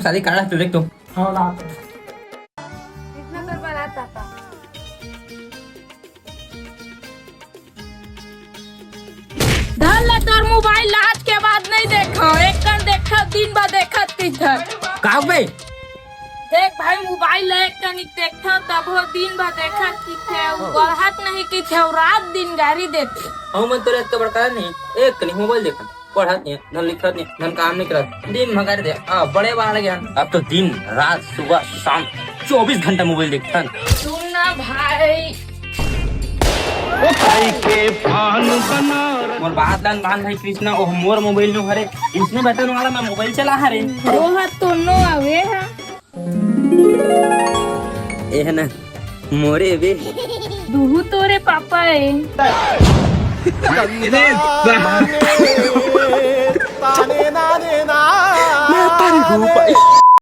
शादी काढा तू देख तो हाँ लाते इतना कर बनाता था। धर ले तोर मोबाइल आज के बाद नहीं देखो, एक कन देखा दिन बाद देखा तीसर। का बे देख भाई मोबाइल एक कन देखा तब हो दिन बाद देखा की थे गलत नहीं की थे रात दिन गाड़ी देते। हम मन तोरे तो बड़का नहीं एक कनी मोबाइल देखा पढ़त नहीं न लिखत नहीं न काम नहीं करत दिन भगार दे बड़े बाड़ गया अब तो दिन रात सुबह शाम 24 घंटा मोबाइल देखता सुन ना भाई मोर बात लान बान भाई कृष्णा ओ मोर मोबाइल नो हरे इसने बटन वाला मैं मोबाइल चला हरे वो है तो नो आवे है ए है ना मोरे बे दूहू तोरे पापा है। ताने ना